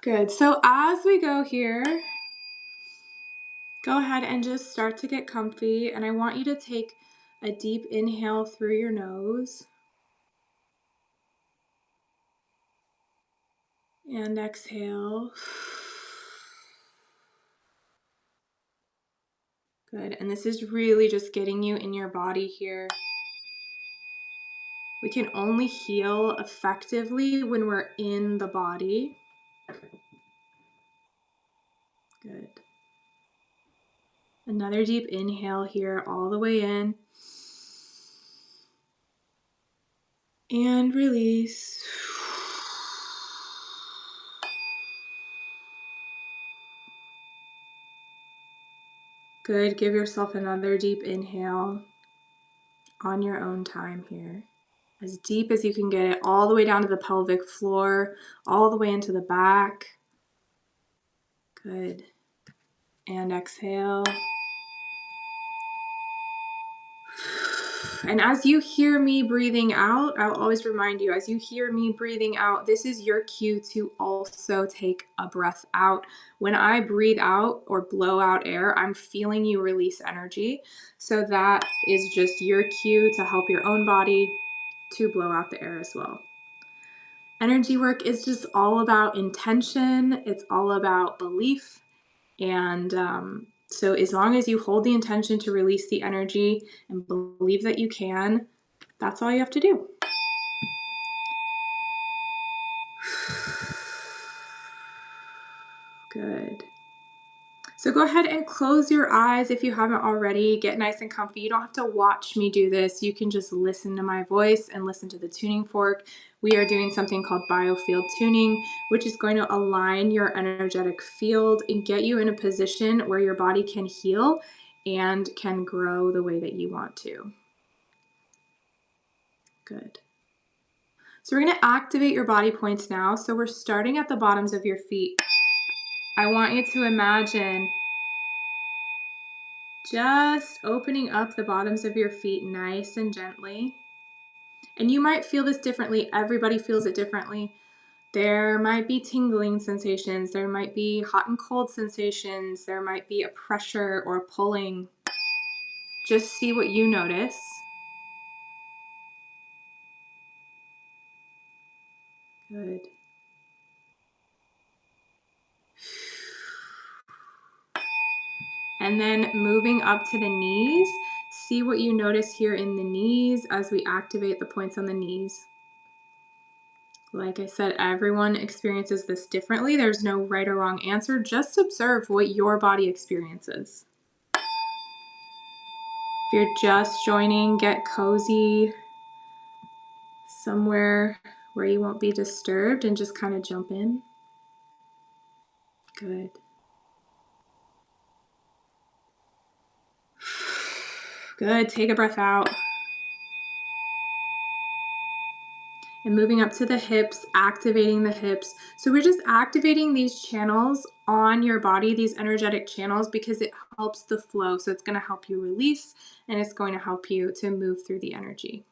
Good. So as we go here, go ahead and just start to get comfy. And I want you to take a deep inhale through your nose. And exhale. Good. And this is really just getting you in your body here. We can only heal effectively when we're in the body. Good. Another deep inhale here, all the way in. And release. Good. Give yourself another deep inhale on your own time here. As deep as you can get it, all the way down to the pelvic floor, all the way into the back. Good. And exhale. And as you hear me breathing out, I'll always remind you, as you hear me breathing out, this is your cue to also take a breath out. When I breathe out or blow out air, I'm feeling you release energy. So that is just your cue to help your own body to blow out the air as well. Energy work is just all about intention. It's all about belief. And so as long as you hold the intention to release the energy and believe that you can, that's all you have to do. Good. So go ahead and close your eyes if you haven't already. Get nice and comfy. You don't have to watch me do this. You can just listen to my voice and listen to the tuning fork. We are doing something called biofield tuning, which is going to align your energetic field and get you in a position where your body can heal and can grow the way that you want to. Good. So we're going to activate your body points now. So we're starting at the bottoms of your feet. I want you to imagine just opening up the bottoms of your feet nice and gently. And you might feel this differently. Everybody feels it differently. There might be tingling sensations. There might be hot and cold sensations. There might be a pressure or a pulling. Just see what you notice. Good. And then moving up to the knees, see what you notice here in the knees as we activate the points on the knees. Like I said, everyone experiences this differently. There's no right or wrong answer. Just observe what your body experiences. If you're just joining, get cozy somewhere where you won't be disturbed and just kind of jump in. Good. Good. Take a breath out. And moving up to the hips, activating the hips. So we're just activating these channels on your body, these energetic channels, because it helps the flow. So it's going to help you release, and it's going to help you to move through the energy.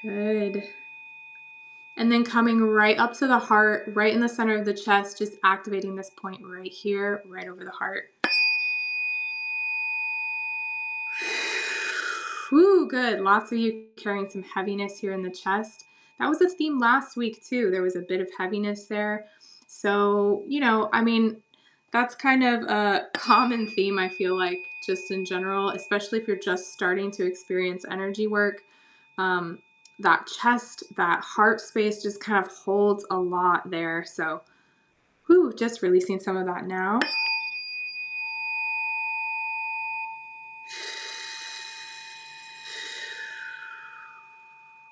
Good. And then coming right up to the heart, right in the center of the chest, just activating this point right here, right over the heart. Woo, good. Lots of you carrying some heaviness here in the chest. That was a theme last week too. There was a bit of heaviness there. So, that's kind of a common theme, I feel like, just in general, especially if you're just starting to experience energy work. That chest, that heart space just kind of holds a lot there. So, just releasing some of that now.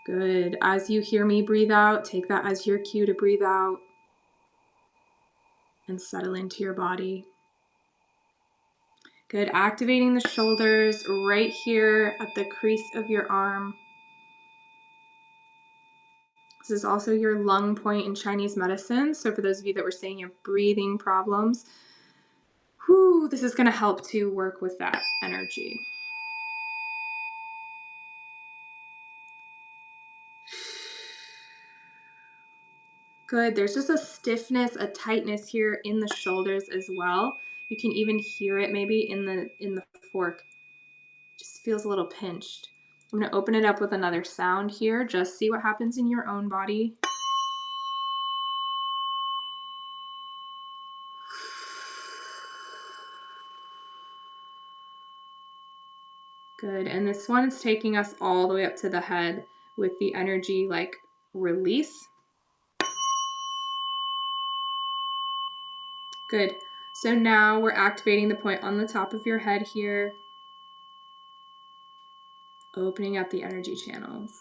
Good. As you hear me breathe out, take that as your cue to breathe out and settle into your body. Good. Activating the shoulders right here at the crease of your arm. This is also your lung point in Chinese medicine. So for those of you that were saying you have breathing problems, this is going to help to work with that energy. Good. There's just a stiffness, a tightness here in the shoulders as well. You can even hear it maybe in the fork. Just feels a little pinched. I'm going to open it up with another sound here. Just see what happens in your own body. Good. And this one is taking us all the way up to the head with the energy like release. Good. So now we're activating the point on the top of your head here, opening up the energy channels.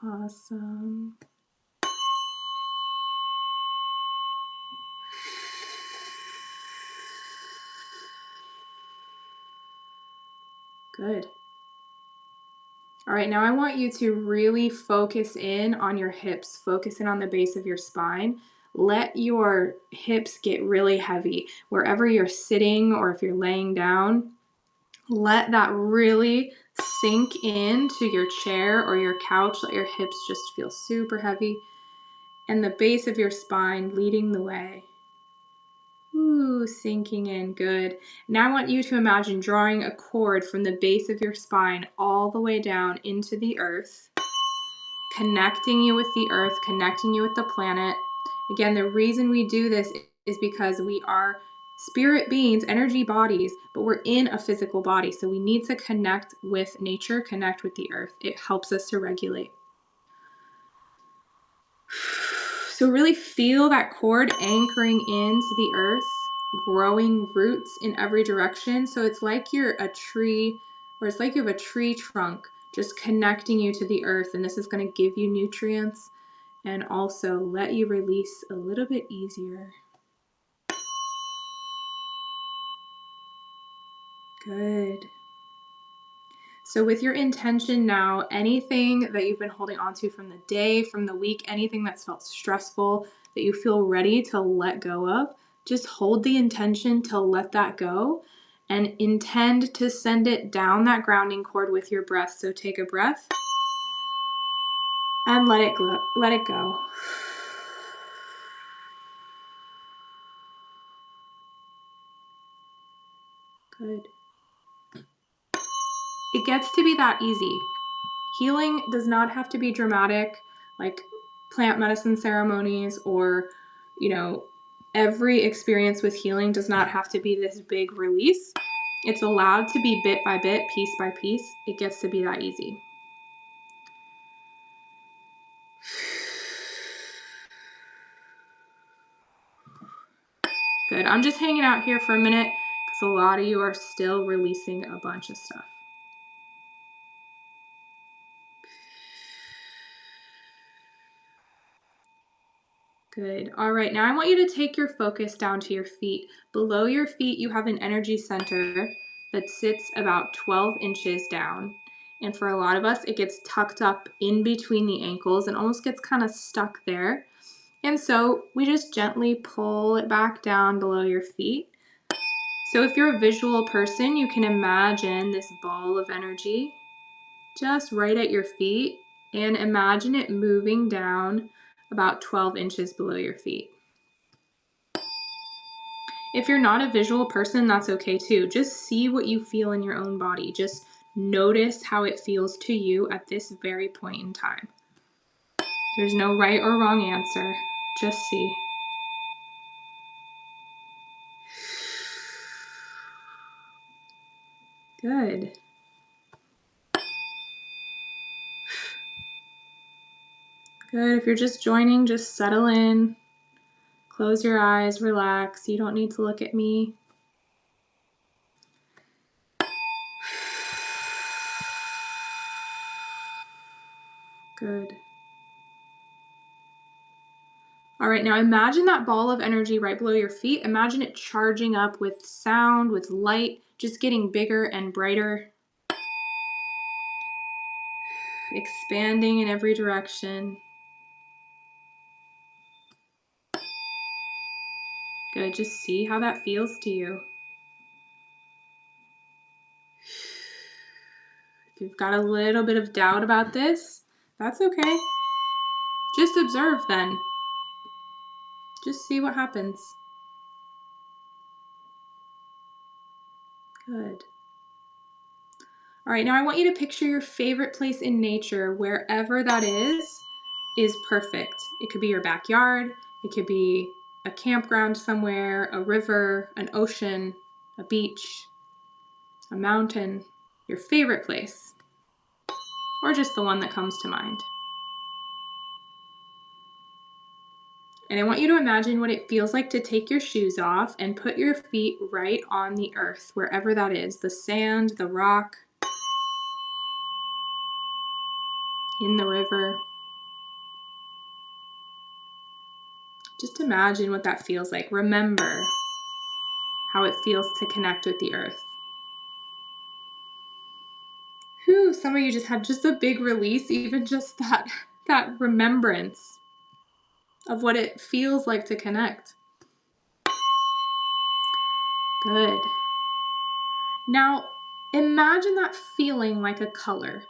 Awesome. Good. All right, now I want you to really focus in on your hips, focus in on the base of your spine. Let your hips get really heavy. Wherever you're sitting or if you're laying down, let that really sink into your chair or your couch. Let your hips just feel super heavy. And the base of your spine leading the way. Ooh, sinking in, good. Now I want you to imagine drawing a cord from the base of your spine all the way down into the earth, connecting you with the earth, connecting you with the planet. Again, the reason we do this is because we are spirit beings, energy bodies, but we're in a physical body. So we need to connect with nature, connect with the earth. It helps us to regulate. So really feel that cord anchoring into the earth, growing roots in every direction. So it's like you're a tree, or it's like you have a tree trunk just connecting you to the earth. And this is going to give you nutrients and also let you release a little bit easier. Good. So with your intention now, anything that you've been holding on to from the day, from the week, anything that's felt stressful, that you feel ready to let go of, just hold the intention to let that go and intend to send it down that grounding cord with your breath. So take a breath and let it go. Let it go. Good. It gets to be that easy. Healing does not have to be dramatic, like plant medicine ceremonies or, every experience with healing does not have to be this big release. It's allowed to be bit by bit, piece by piece. It gets to be that easy. Good. I'm just hanging out here for a minute because a lot of you are still releasing a bunch of stuff. Good. All right, now I want you to take your focus down to your feet. Below your feet, you have an energy center that sits about 12 inches down. And for a lot of us, it gets tucked up in between the ankles and almost gets kind of stuck there. And so we just gently pull it back down below your feet. So if you're a visual person, you can imagine this ball of energy just right at your feet and imagine it moving down about 12 inches below your feet. If you're not a visual person, that's okay too. Just see what you feel in your own body. Just notice how it feels to you at this very point in time. There's no right or wrong answer. Just see. Good. Good. If you're just joining, just settle in. Close your eyes, relax. You don't need to look at me. Good. All right, now imagine that ball of energy right below your feet. Imagine it charging up with sound, with light, just getting bigger and brighter. Expanding in every direction. Good, just see how that feels to you. If you've got a little bit of doubt about this, that's okay. Just observe then. Just see what happens. Good. All right, now I want you to picture your favorite place in nature, wherever that is perfect. It could be your backyard, it could be a campground somewhere, a river, an ocean, a beach, a mountain, your favorite place, or just the one that comes to mind. And I want you to imagine what it feels like to take your shoes off and put your feet right on the earth, wherever that is, the sand, the rock, in the river. Just imagine what that feels like. Remember how it feels to connect with the earth. Whew, some of you just had just a big release, even just that remembrance of what it feels like to connect. Good. Now, imagine that feeling like a color.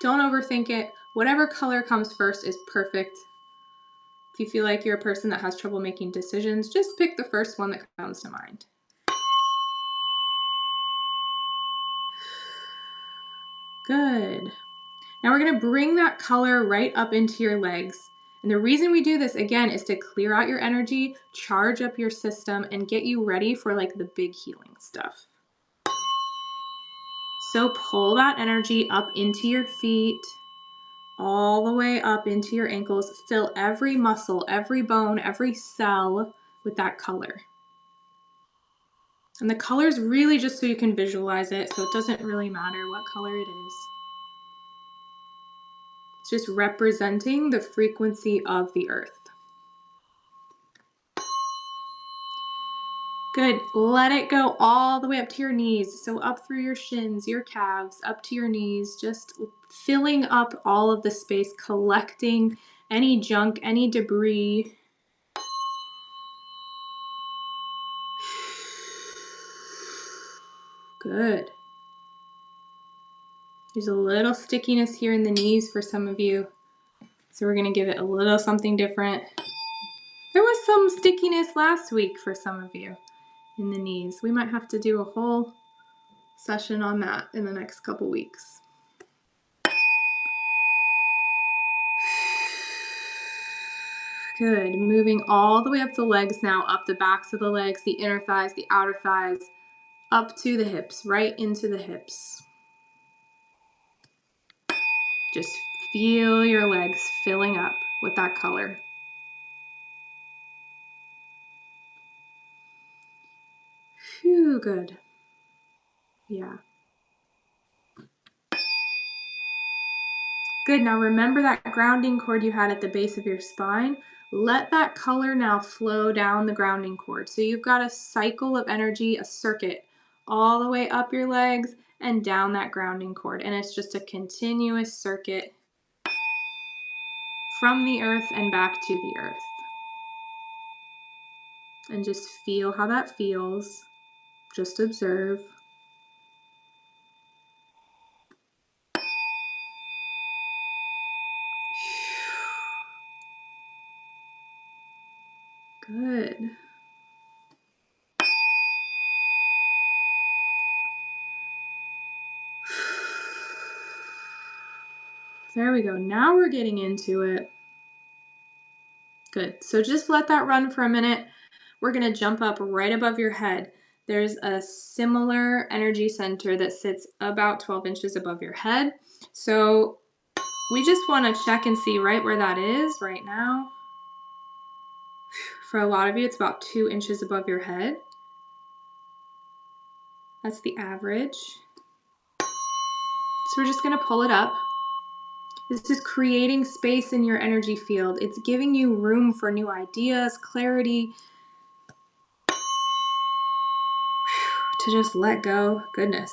Don't overthink it. Whatever color comes first is perfect. If you feel like you're a person that has trouble making decisions, just pick the first one that comes to mind. Good. Now we're going to bring that color right up into your legs. And the reason we do this, again, is to clear out your energy, charge up your system, and get you ready for like the big healing stuff. So pull that energy up into your feet, all the way up into your ankles. Fill every muscle, every bone, every cell with that color. And the color is really just so you can visualize it, so it doesn't really matter what color it is. It's just representing the frequency of the earth. Good. Let it go all the way up to your knees. So up through your shins, your calves, up to your knees, just filling up all of the space, collecting any junk, any debris. Good. There's a little stickiness here in the knees for some of you. So we're going to give it a little something different. There was some stickiness last week for some of you in the knees. We might have to do a whole session on that in the next couple weeks. Good. Moving all the way up the legs now, up the backs of the legs, the inner thighs, the outer thighs, up to the hips, right into the hips. Just feel your legs filling up with that color. Phew, good. Yeah. Good. Now remember that grounding cord you had at the base of your spine. Let that color now flow down the grounding cord. So you've got a cycle of energy, a circuit, all the way up your legs and down that grounding cord. And it's just a continuous circuit from the earth and back to the earth. And just feel how that feels. Just observe. Good. There we go. Now we're getting into it. Good. So just let that run for a minute. We're going to jump up right above your head. There's a similar energy center that sits about 12 inches above your head. So we just want to check and see right where that is right now. For a lot of you, it's about 2 inches above your head. That's the average. So we're just going to pull it up. This is creating space in your energy field. It's giving you room for new ideas, clarity, to just let go. Goodness.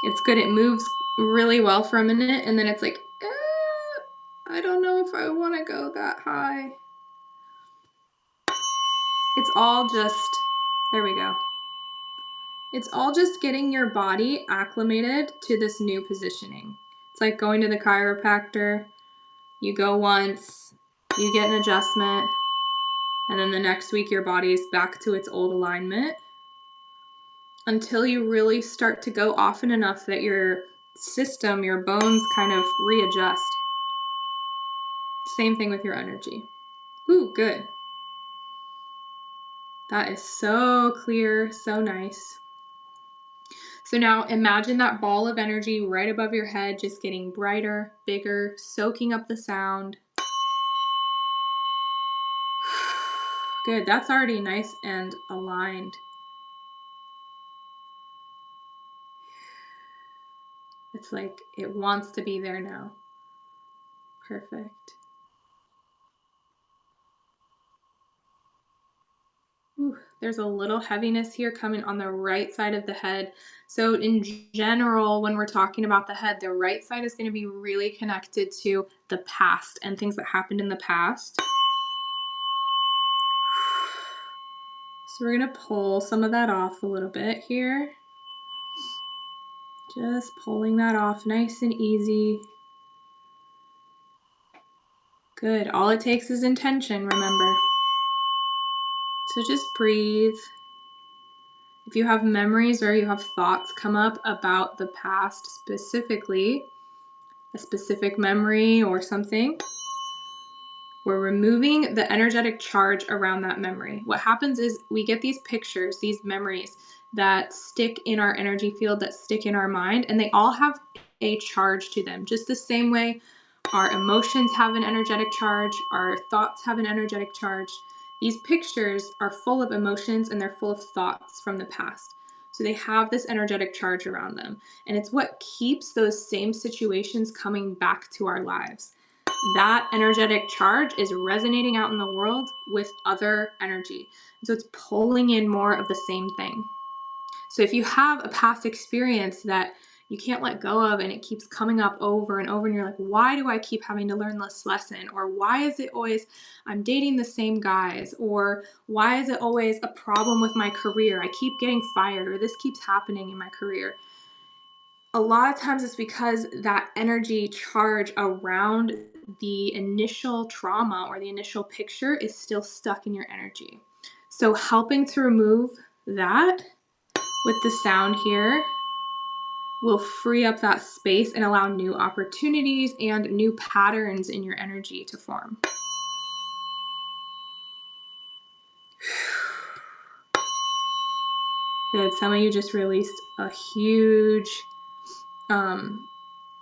It's good. It moves really well for a minute and then it's like, I don't know if I want to go that high. It's all just, there we go. It's all just getting your body acclimated to this new positioning. It's like going to the chiropractor. You go once, you get an adjustment, and then the next week your body's back to its old alignment until you really start to go often enough that your system, your bones kind of readjust. Same thing with your energy. Ooh, good. That is so clear, so nice. So now imagine that ball of energy right above your head, just getting brighter, bigger, soaking up the sound. Good, that's already nice and aligned. It's like it wants to be there now. Perfect. Ooh, there's a little heaviness here coming on the right side of the head. So in general, when we're talking about the head, the right side is going to be really connected to the past and things that happened in the past. So we're going to pull some of that off a little bit here. Just pulling that off nice and easy. Good. All it takes is intention, remember. So just breathe. If you have memories or you have thoughts come up about the past specifically, a specific memory or something, we're removing the energetic charge around that memory. What happens is we get these pictures, these memories that stick in our energy field, that stick in our mind, and they all have a charge to them. Just the same way our emotions have an energetic charge, our thoughts have an energetic charge. These pictures are full of emotions and they're full of thoughts from the past. So they have this energetic charge around them. And it's what keeps those same situations coming back to our lives. That energetic charge is resonating out in the world with other energy. So it's pulling in more of the same thing. So if you have a past experience that you can't let go of and it keeps coming up over and over and you're like, why do I keep having to learn this lesson? Or why is it always I'm dating the same guys? Or why is it always a problem with my career? I keep getting fired or this keeps happening in my career. A lot of times it's because that energy charge around the initial trauma or the initial picture is still stuck in your energy. So helping to remove that with the sound here will free up that space and allow new opportunities and new patterns in your energy to form. Good. Some of you just released a huge,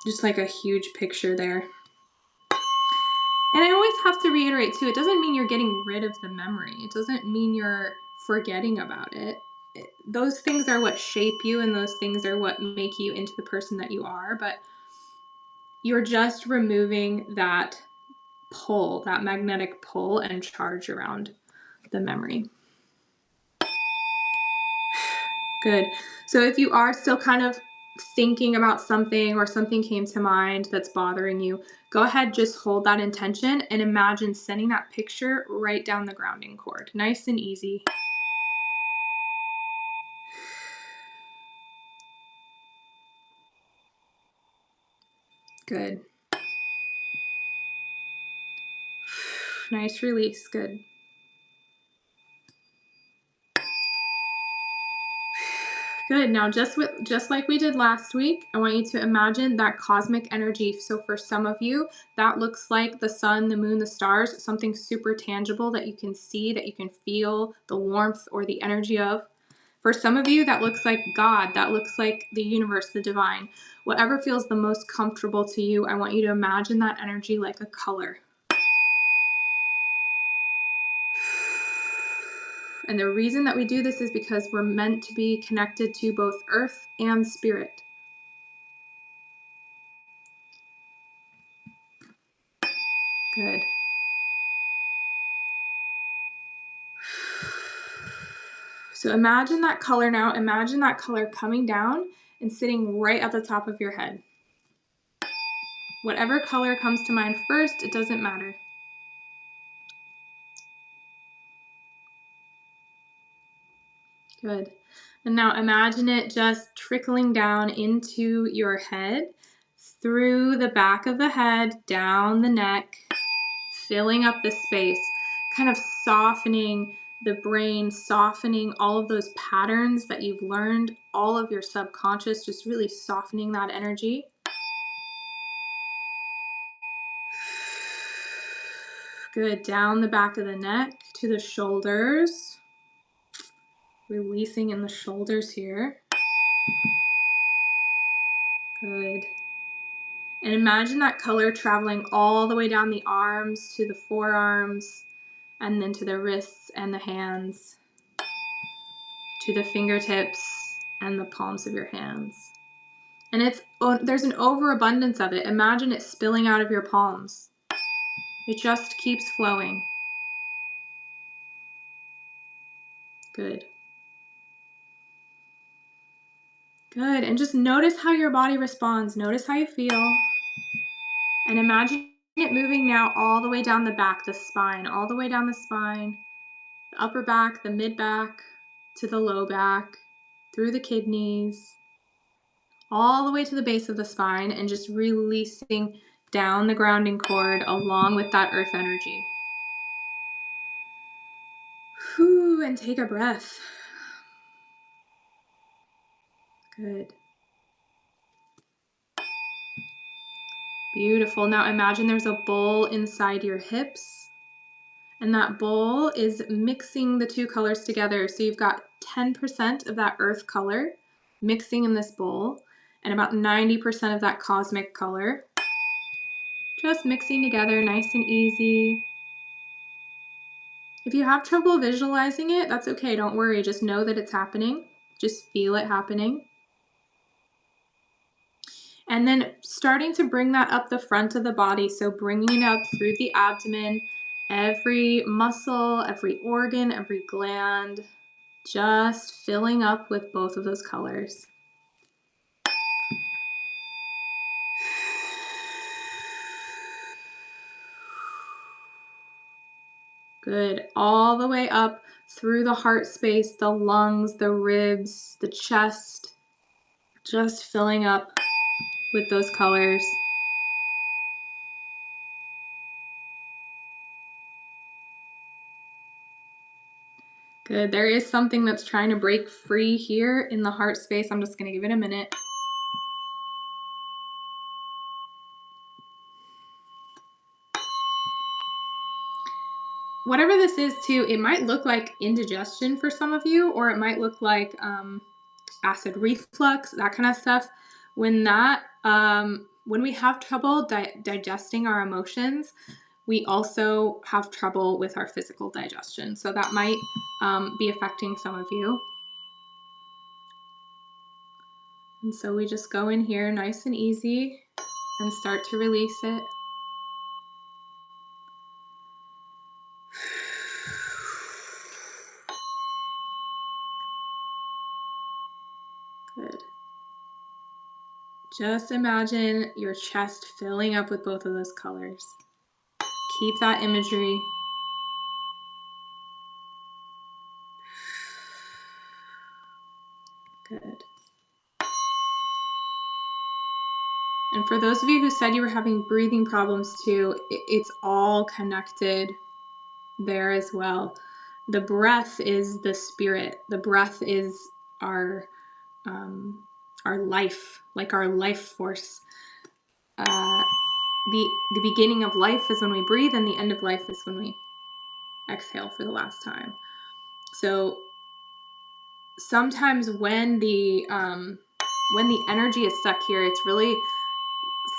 just like a huge picture there. And I always have to reiterate too, it doesn't mean you're getting rid of the memory. It doesn't mean you're forgetting about it. Those things are what shape you and those things are what make you into the person that you are. But you're just removing that pull, that magnetic pull and charge around the memory. Good. So if you are still kind of thinking about something or something came to mind that's bothering you, go ahead, just hold that intention and imagine sending that picture right down the grounding cord. Nice and easy. Good. Nice release. Good. Good. Now, just like we did last week, I want you to imagine that cosmic energy. So for some of you, that looks like the sun, the moon, the stars, something super tangible that you can see, that you can feel the warmth or the energy of. For some of you, that looks like God. That looks like the universe, the divine. Whatever feels the most comfortable to you, I want you to imagine that energy like a color. And the reason that we do this is because we're meant to be connected to both earth and spirit. Good. So imagine that color now. Imagine that color coming down and sitting right at the top of your head. Whatever color comes to mind first, it doesn't matter. Good. And now imagine it just trickling down into your head, through the back of the head, down the neck, filling up the space, kind of softening the brain, softening all of those patterns that you've learned, all of your subconscious, just really softening that energy. Good. Down the back of the neck to the shoulders. Releasing in the shoulders here. Good. And imagine that color traveling all the way down the arms to the forearms, and then to the wrists and the hands, to the fingertips and the palms of your hands. And there's an overabundance of it. Imagine it spilling out of your palms. It just keeps flowing. Good. Good. And just notice how your body responds. Notice how you feel. And imagine it moving now all the way down the back, the spine, all the way down the spine, the upper back, the mid back, to the low back, through the kidneys, all the way to the base of the spine, and just releasing down the grounding cord along with that earth energy. Whew, and take a breath. Good. Beautiful. Now imagine there's a bowl inside your hips, and that bowl is mixing the two colors together. So you've got 10% of that earth color mixing in this bowl, and about 90% of that cosmic color. Just mixing together, nice and easy. If you have trouble visualizing it, that's okay. Don't worry. Just know that it's happening. Just feel it happening. And then starting to bring that up the front of the body. So bringing it up through the abdomen, every muscle, every organ, every gland, just filling up with both of those colors. Good. All the way up through the heart space, the lungs, the ribs, the chest, just filling up with those colors. Good. There is something that's trying to break free here in the heart space. I'm just going to give it a minute. Whatever this is too, it might look like indigestion for some of you, or it might look like acid reflux, that kind of stuff. When we have trouble digesting our emotions, we also have trouble with our physical digestion. So that might be affecting some of you. And so we just go in here nice and easy and start to release it. Good. Just imagine your chest filling up with both of those colors. Keep that imagery. Good. And for those of you who said you were having breathing problems too, it's all connected there as well. The breath is the spirit. The breath is our life, like our life force. The beginning of life is when we breathe, and the end of life is when we exhale for the last time. So sometimes when the energy is stuck here, it's really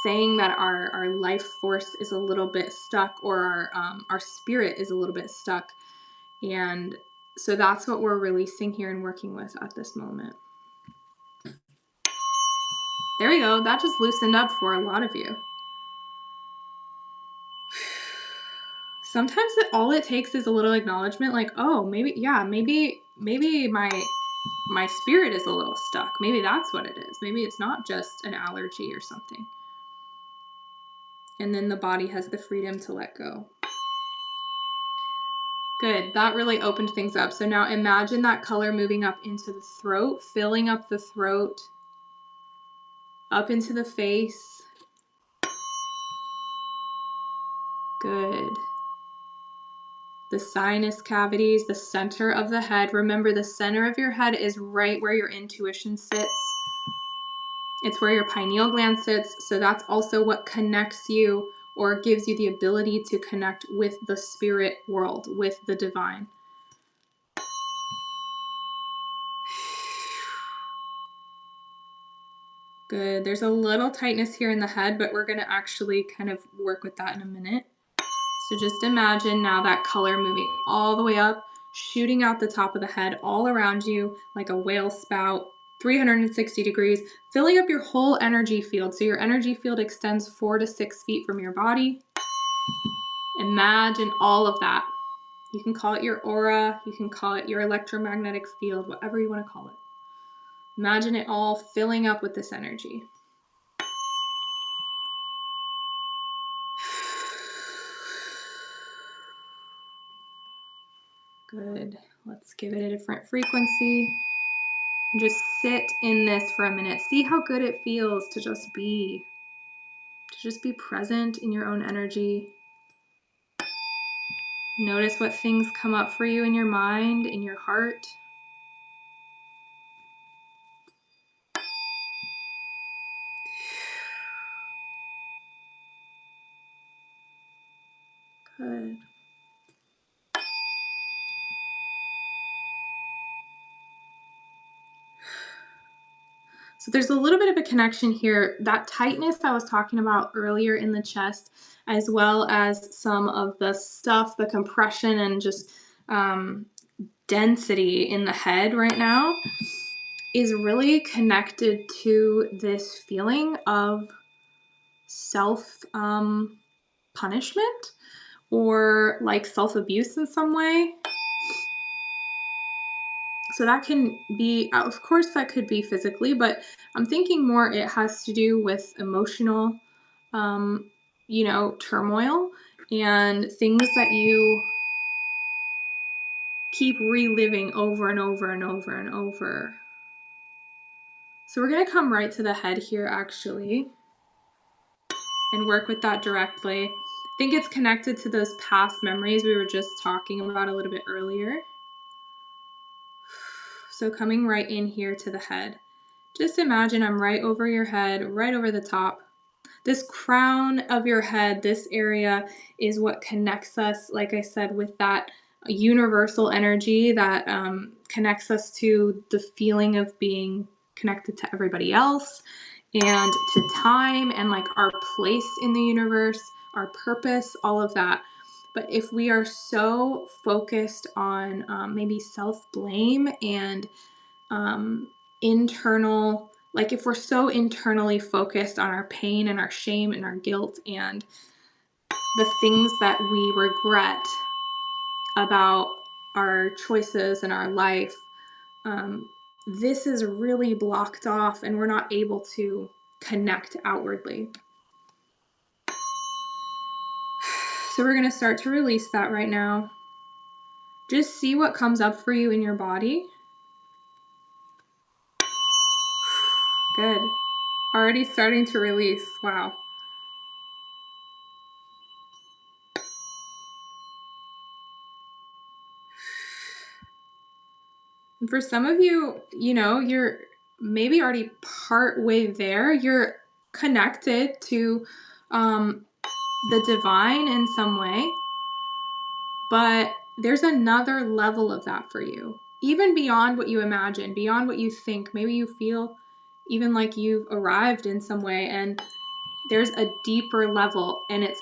saying that our life force is a little bit stuck, or our spirit is a little bit stuck. And so that's what we're releasing here and working with at this moment. There we go. That just loosened up for a lot of you. Sometimes all it takes is a little acknowledgement, like, oh, maybe my spirit is a little stuck. Maybe that's what it is. Maybe it's not just an allergy or something. And then the body has the freedom to let go. Good. That really opened things up. So now imagine that color moving up into the throat, filling up the throat, up into the face. Good. The sinus cavities, the center of the head. Remember, the center of your head is right where your intuition sits. It's where your pineal gland sits. So that's also what connects you or gives you the ability to connect with the spirit world, with the divine. Good. There's a little tightness here in the head, but we're going to actually kind of work with that in a minute. So just imagine now that color moving all the way up, shooting out the top of the head, all around you like a whale spout, 360 degrees, filling up your whole energy field. So your energy field extends 4 to 6 feet from your body. Imagine all of that. You can call it your aura, you can call it your electromagnetic field, whatever you want to call it. Imagine it all filling up with this energy. Good. Let's give it a different frequency. Just sit in this for a minute. See how good it feels to just be present in your own energy. Notice what things come up for you in your mind, in your heart. Good. So there's a little bit of a connection here. That tightness I was talking about earlier in the chest, as well as some of the stuff, the compression and just density in the head right now, is really connected to this feeling of self punishment or like self-abuse in some way. So that can be, of course, that could be physically, but I'm thinking more it has to do with emotional, turmoil and things that you keep reliving over and over and over and over. So we're going to come right to the head here, actually, and work with that directly. I think it's connected to those past memories we were just talking about a little bit earlier. So coming right in here to the head. Just imagine I'm right over your head, right over the top. This crown of your head, this area is what connects us, like I said, with that universal energy that connects us to the feeling of being connected to everybody else and to time and like our place in the universe, our purpose, all of that. But if we are so focused on maybe self-blame and internal, like if we're so internally focused on our pain and our shame and our guilt and the things that we regret about our choices and our life, this is really blocked off and we're not able to connect outwardly. So we're going to start to release that right now. Just see what comes up for you in your body. Good. Already starting to release. Wow. And for some of you, you're maybe already part way there. You're connected to the divine in some way, but there's another level of that for you, even beyond what you imagine, beyond what you think. Maybe you feel even like you've arrived in some way, and there's a deeper level, and it's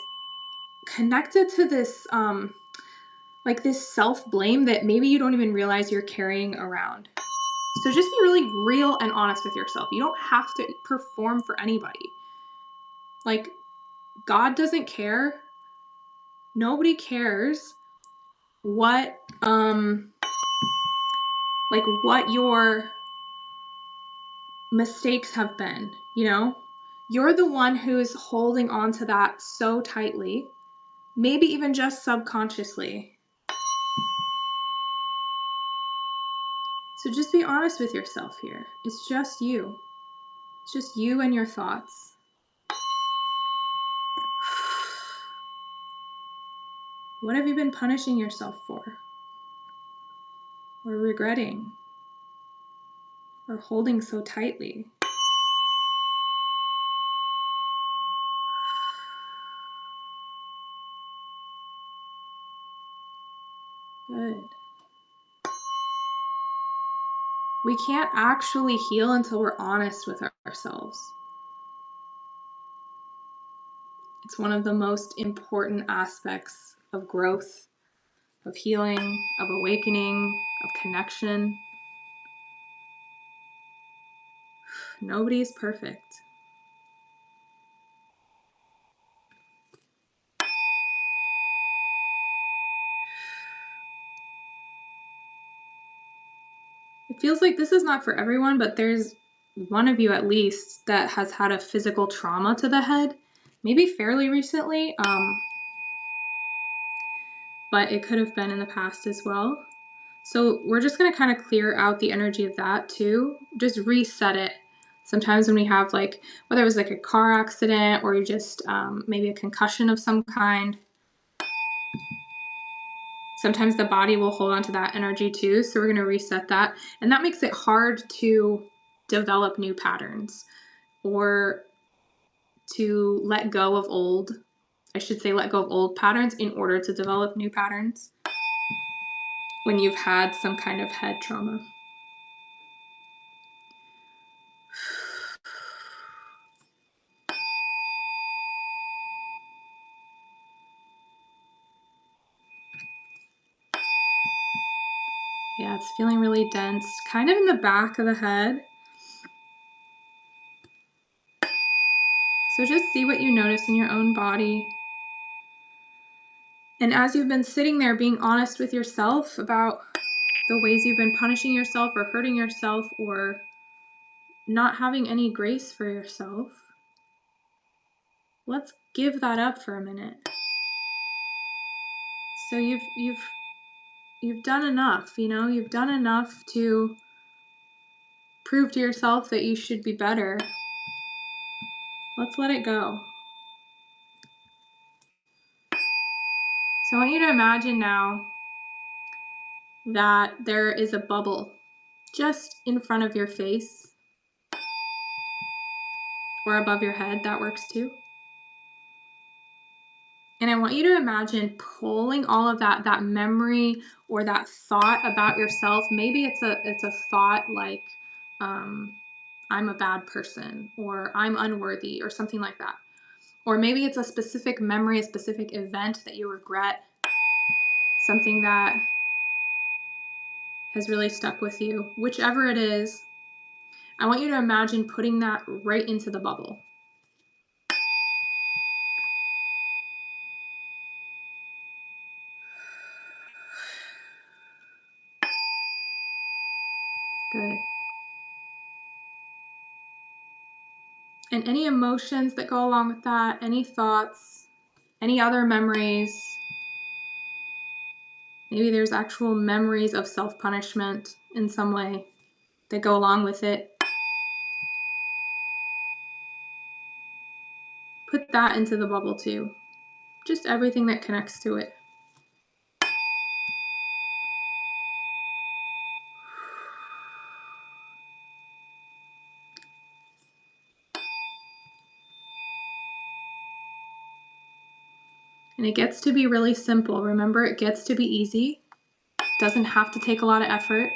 connected to this like this self-blame that maybe you don't even realize you're carrying around. So just be really real and honest with yourself. You don't have to perform for anybody. Like, God doesn't care. Nobody cares what what your mistakes have been, You're the one who's holding on to that so tightly, maybe even just subconsciously. So just be honest with yourself here. It's just you. It's just you and your thoughts. What have you been punishing yourself for? Or regretting? Or holding so tightly? Good. We can't actually heal until we're honest with ourselves. It's one of the most important aspects of growth, of healing, of awakening, of connection. Nobody's perfect. It feels like this is not for everyone, but there's one of you at least that has had a physical trauma to the head, maybe fairly recently, but it could have been in the past as well. So we're just going to kind of clear out the energy of that too. Just reset it. Sometimes when we have like, whether it was like a car accident or you just maybe a concussion of some kind, sometimes the body will hold on to that energy too. So we're going to reset that. And that makes it hard to develop new patterns or to let go of old, I should say let go of old patterns in order to develop new patterns when you've had some kind of head trauma. Yeah, it's feeling really dense, kind of in the back of the head. So just see what you notice in your own body. And as you've been sitting there being honest with yourself about the ways you've been punishing yourself or hurting yourself or not having any grace for yourself, let's give that up for a minute. So you've done enough, you've done enough to prove to yourself that you should be better. Let's let it go. So I want you to imagine now that there is a bubble just in front of your face or above your head. That works too. And I want you to imagine pulling all of that memory or that thought about yourself. Maybe it's a thought like, I'm a bad person, or I'm unworthy, or something like that. Or maybe it's a specific memory, a specific event that you regret, something that has really stuck with you. Whichever it is, I want you to imagine putting that right into the bubble. Good. And any emotions that go along with that, any thoughts, any other memories. Maybe there's actual memories of self-punishment in some way that go along with it. Put that into the bubble too. Just everything that connects to it. And it gets to be really simple. Remember, it gets to be easy. It doesn't have to take a lot of effort.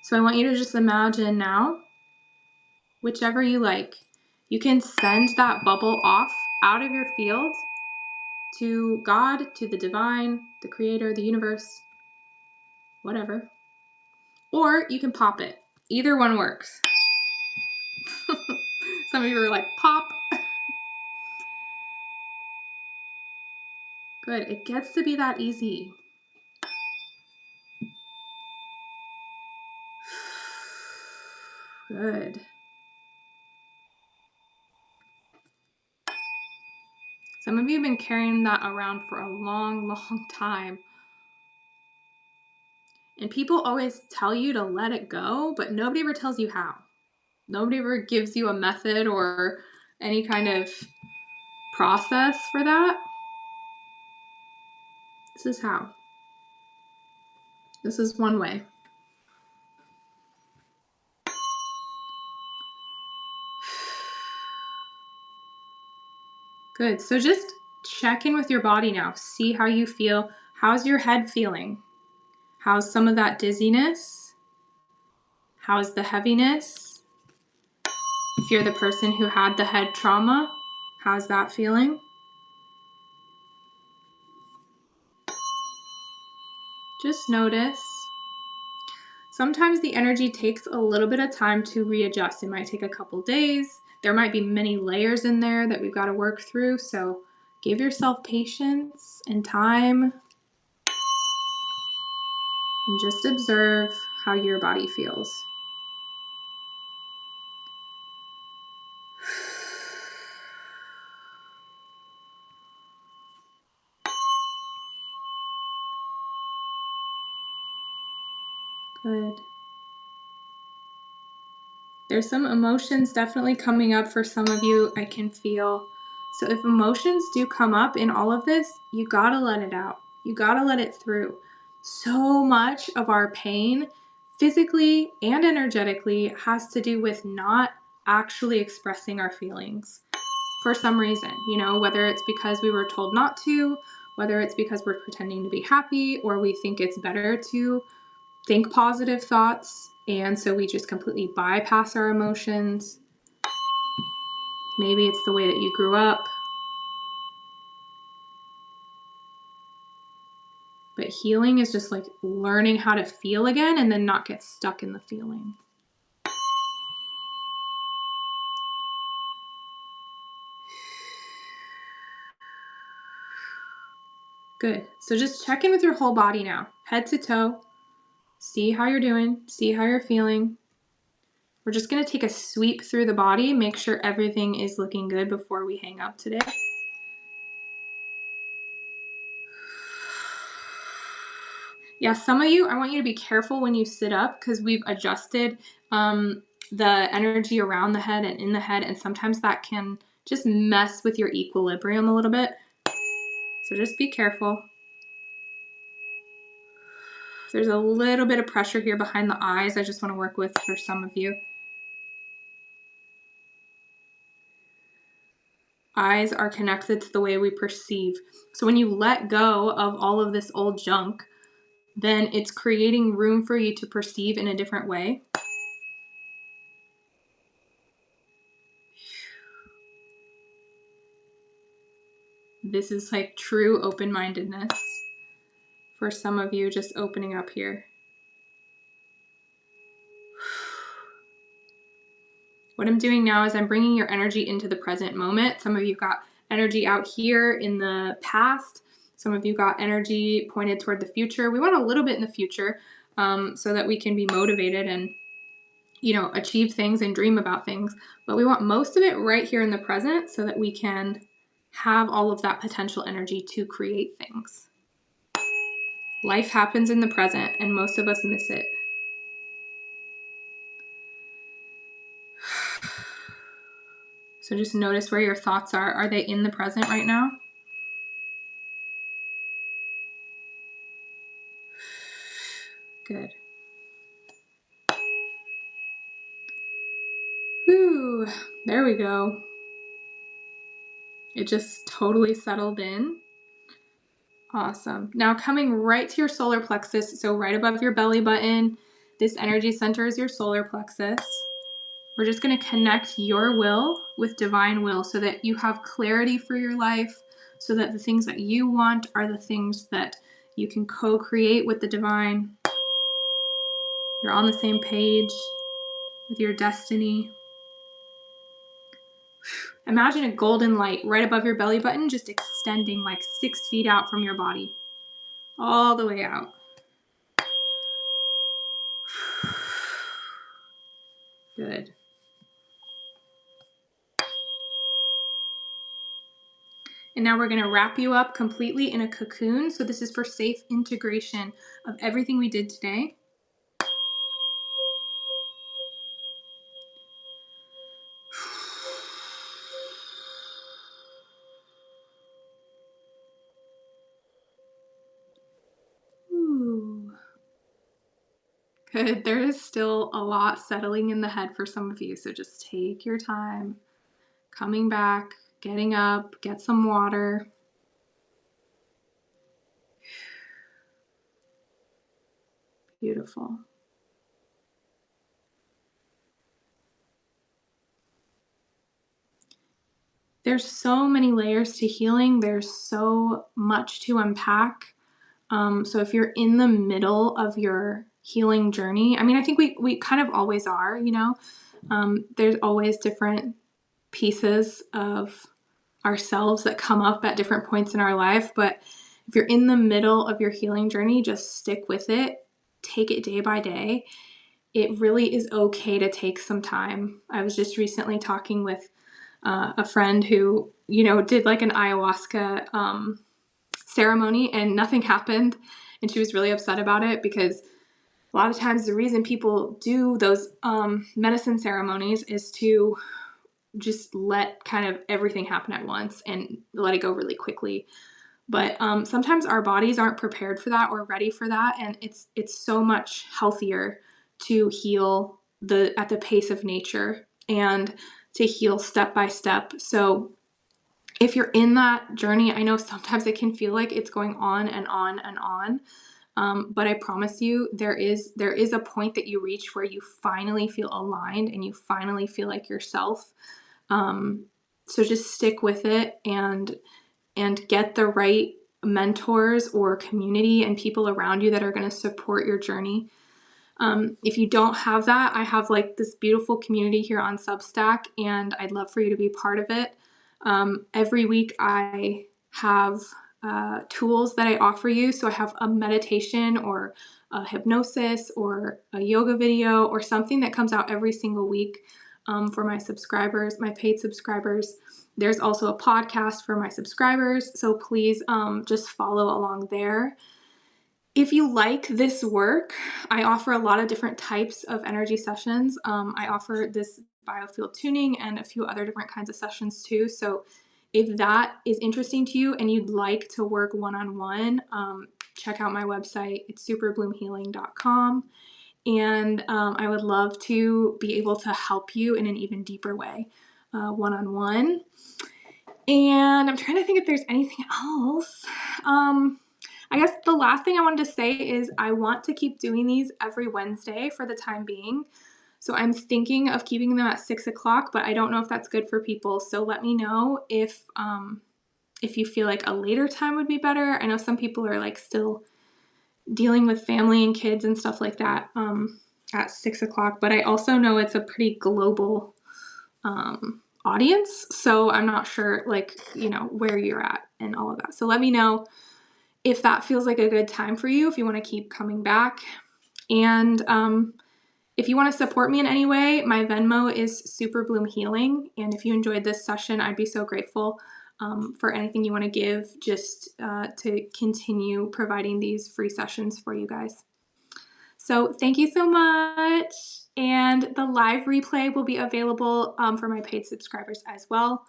So I want you to just imagine now, whichever you like, you can send that bubble off out of your field to God, to the divine, the creator, the universe, whatever. Or you can pop it. Either one works. Some of you are like, pop. Good. It gets to be that easy. Good. Some of you have been carrying that around for a long, long time. And people always tell you to let it go, but nobody ever tells you how. Nobody ever gives you a method or any kind of process for that. This is how. This is one way. Good. So just check in with your body now. See how you feel. How's your head feeling? How's some of that dizziness? How's the heaviness? If you're the person who had the head trauma, how's that feeling? Just notice. Sometimes the energy takes a little bit of time to readjust. It might take a couple days. There might be many layers in there that we've got to work through. So give yourself patience and time and just observe how your body feels. Good. There's some emotions definitely coming up for some of you, I can feel. So if emotions do come up in all of this, you gotta let it out. You gotta let it through. So much of our pain, physically and energetically, has to do with not actually expressing our feelings for some reason, whether it's because we were told not to, whether it's because we're pretending to be happy, or we think it's better to think positive thoughts, and so we just completely bypass our emotions. Maybe it's the way that you grew up. But healing is just like learning how to feel again and then not get stuck in the feeling. Good. So just check in with your whole body now, head to toe. See how you're doing, see how you're feeling. We're just going to take a sweep through the body, make sure everything is looking good before we hang up today. Yeah, some of you, I want you to be careful when you sit up because we've adjusted the energy around the head and in the head, and sometimes that can just mess with your equilibrium a little bit. So just be careful. There's a little bit of pressure here behind the eyes I just want to work with for some of you. Eyes are connected to the way we perceive. So when you let go of all of this old junk, then it's creating room for you to perceive in a different way. This is like true open-mindedness for some of you, just opening up here. What I'm doing now is I'm bringing your energy into the present moment. Some of you got energy out here in the past. Some of you got energy pointed toward the future. We want a little bit in the future so that we can be motivated and, achieve things and dream about things. But we want most of it right here in the present so that we can have all of that potential energy to create things. Life happens in the present and most of us miss it. So just notice where your thoughts are. Are they in the present right now? Good. Whew, there we go. It just totally settled in. Awesome. Now coming right to your solar plexus, so right above your belly button, this energy center is your solar plexus. We're just going to connect your will with divine will so that you have clarity for your life, so that the things that you want are the things that you can co-create with the divine. You're on the same page with your destiny. Imagine a golden light right above your belly button, just extending like 6 feet out from your body, all the way out. Good. And now we're going to wrap you up completely in a cocoon. So this is for safe integration of everything we did today. Ooh. Good. There is still a lot settling in the head for some of you. So just take your time coming back, getting up, get some water. Beautiful. There's so many layers to healing. There's so much to unpack. So if you're in the middle of your healing journey, I mean, I think we kind of always are, you know, there's always different pieces of ourselves that come up at different points in our life. But if you're in the middle of your healing journey, just stick with it. Take it day by day. It really is okay to take some time. I was just recently talking with a friend who, you know, did like an ayahuasca ceremony and nothing happened. And she was really upset about it because a lot of times the reason people do those medicine ceremonies is to just let kind of everything happen at once and let it go really quickly. But sometimes our bodies aren't prepared for that or ready for that. And it's so much healthier to heal at the pace of nature and to heal step by step. So if you're in that journey, I know sometimes it can feel like it's going on and on and on. But I promise you, there is a point that you reach where you finally feel aligned and you finally feel like yourself. So just stick with it and get the right mentors or community and people around you that are going to support your journey. If you don't have that, I have like this beautiful community here on Substack, and I'd love for you to be part of it. Every week I have tools that I offer you. So I have a meditation or a hypnosis or a yoga video or something that comes out every single week for my subscribers, my paid subscribers. There's also a podcast for my subscribers. So please just follow along there. If you like this work, I offer a lot of different types of energy sessions. I offer this biofield tuning and a few other different kinds of sessions too. So if that is interesting to you and you'd like to work one-on-one, check out my website. It's superbloomhealing.com. And I would love to be able to help you in an even deeper way, one-on-one. And I'm trying to think if there's anything else. I guess the last thing I wanted to say is I want to keep doing these every Wednesday for the time being. So I'm thinking of keeping them at 6 o'clock, but I don't know if that's good for people. So let me know if you feel like a later time would be better. I know some people are like still dealing with family and kids and stuff like that at 6 o'clock, but I also know it's a pretty global audience. So I'm not sure like, you know, where you're at and all of that. So let me know if that feels like a good time for you, if you want to keep coming back. And if you want to support me in any way, my Venmo is superbloomhealing. And if you enjoyed this session, I'd be so grateful for anything you want to give just to continue providing these free sessions for you guys. So thank you so much. And the live replay will be available for my paid subscribers as well.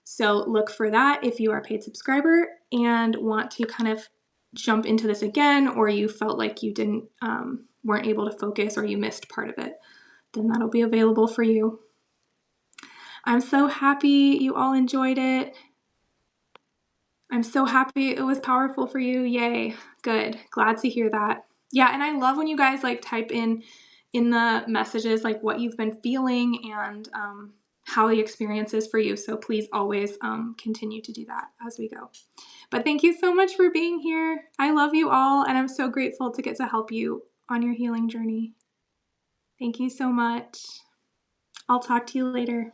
So look for that if you are a paid subscriber and want to kind of jump into this again, or you felt like you weren't able to focus or you missed part of it, then that'll be available for you. I'm so happy you all enjoyed it. I'm so happy it was powerful for you. Yay. Good. Glad to hear that. Yeah, and I love when you guys like type in the messages like what you've been feeling and how the experience is for you. So please always continue to do that as we go. But thank you so much for being here. I love you all, and I'm so grateful to get to help you on your healing journey. Thank you so much. I'll talk to you later.